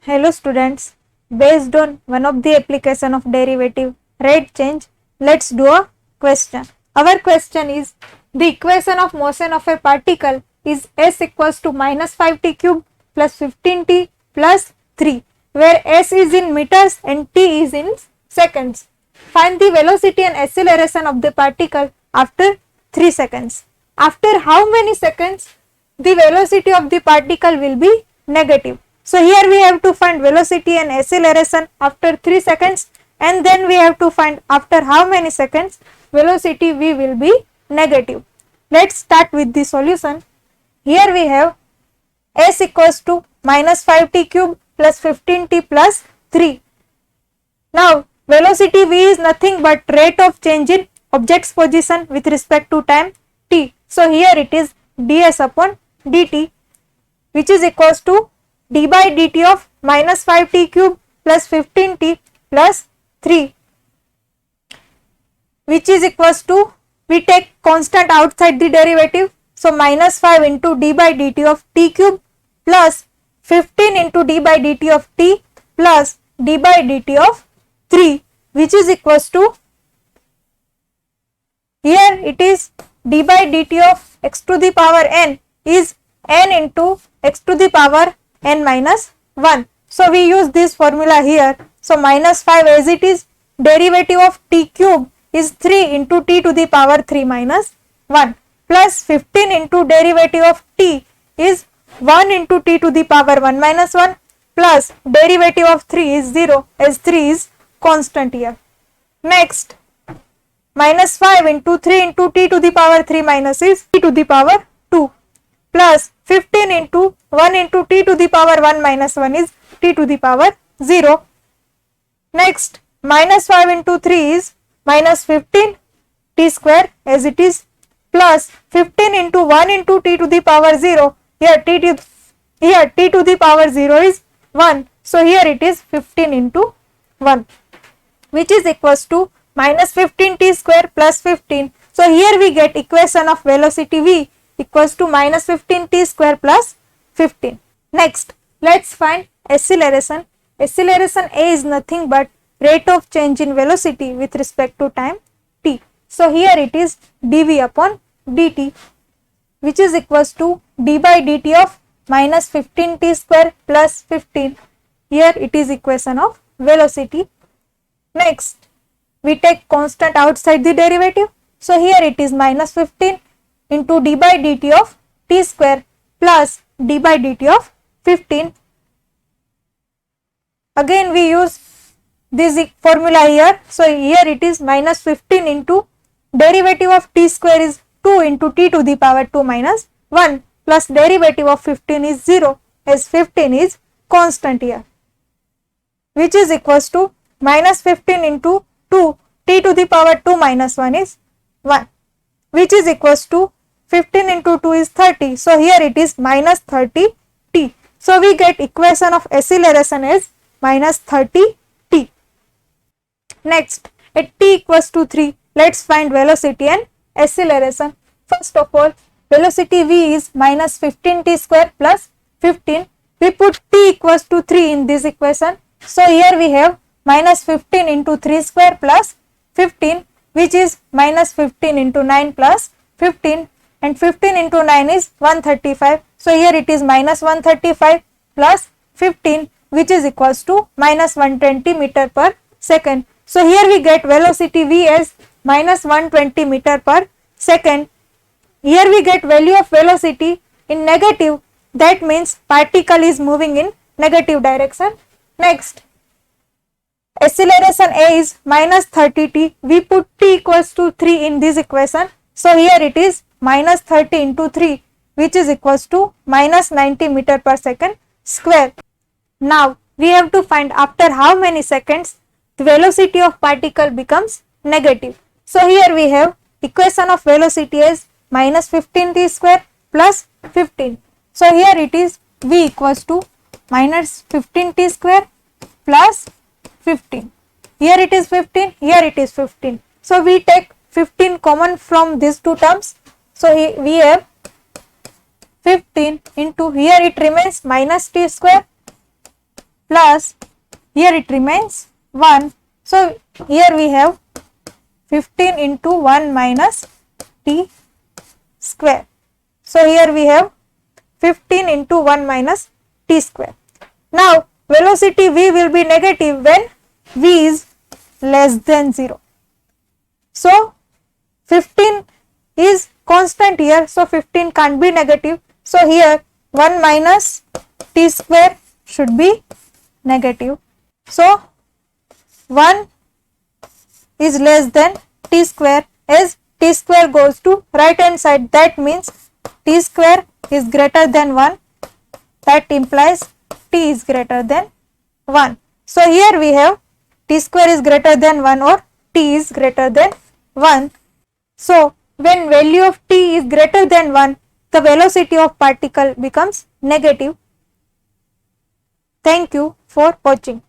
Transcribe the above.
Hello students, based on one of the application of derivative rate change, let's do a question. Our question is, the equation of motion of a particle is s equals to minus 5t cube plus 15t plus 3, where s is in meters and t is in seconds. Find the velocity and acceleration of the particle after 3 seconds. After how many seconds the velocity of the particle will be negative? So here we have to find velocity and acceleration after 3 seconds, and then we have to find after how many seconds velocity v will be negative. Let's start with the solution. Here we have s equals to minus 5t cube plus 15t plus 3. Now velocity v is nothing but rate of change in object's position with respect to time t. So here it is ds upon dt, which is equals to d by dt of minus 5t cube plus 15t plus 3, which is equals to, we take constant outside the derivative, so minus 5 into d by dt of t cube plus 15 into d by dt of t plus d by dt of 3, which is equals to, here it is d by dt of x to the power n is n into x to the power n minus 1. So we use this formula here. So minus 5 as it is, derivative of t cube is 3 into t to the power 3 minus 1 plus 15 into derivative of t is 1 into t to the power 1 minus 1 plus derivative of 3 is 0, as 3 is constant here. Next, minus 5 into 3 into t to the power 3 minus is t to the power 2 plus 15 into 1 into t to the power 1 minus 1 is t to the power 0. Next, minus 5 into 3 is minus 15 t square as it is plus 15 into 1 into t to the power 0. Here t to the power 0 is 1. So here it is 15 into 1, which is equals to minus 15 t square plus 15. So here we get equation of velocity v equals to minus 15 t square plus 15. Next, let's find acceleration. Acceleration a is nothing but rate of change in velocity with respect to time t. So here it is dv upon dt, which is equals to d by dt of minus 15 t square plus 15. Here it is equation of velocity. Next, we take constant outside the derivative. So here it is minus 15 into d by dt of t square plus d by dt of 15. Again we use this formula here. So here it is minus 15 into derivative of t square is 2 into t to the power 2 minus 1 plus derivative of 15 is 0, as 15 is constant here, which is equals to minus 15 into 2 t to the power 2 minus 1 is 1, which is equals to 15 into 2 is 30. So here it is minus 30 t. So we get equation of acceleration as minus 30 t. Next, at t equals to 3, let's find velocity and acceleration. First of all, velocity v is minus 15 t square plus 15. We put t equals to 3 in this equation. So here we have minus 15 into 3 square plus 15, which is minus 15 into 9 plus 15, and 15 into 9 is 135. So here it is minus 135 plus 15, which is equals to minus 120 meter per second. So here we get velocity v as minus 120 meter per second. Here we get value of velocity in negative, that means particle is moving in negative direction. Next, acceleration a is minus 30 t. We put t equals to 3 in this equation. So here it is minus 30 into 3, which is equals to minus 90 meter per second square. Now we have to find after how many seconds the velocity of particle becomes negative. So here we have equation of velocity as minus 15 t square plus 15. So here it is v equals to minus 15 t square plus 15. Here it is 15, here it is 15. So we take 15 common from these two terms. So we have 15 into, here it remains minus t square plus here it remains 1. So here we have 15 into 1 minus t square. So here we have 15 into 1 minus t square. Now velocity v will be negative when v is less than 0. So 15 is constant here, so 15 can't be negative. So here 1 minus t square should be negative. So 1 is less than t square, as t square goes to right hand side, that means t square is greater than 1, that implies t is greater than 1. So here we have t square is greater than 1 or t is greater than 1. So when value of t is greater than 1, the velocity of particle becomes negative. Thank you for watching.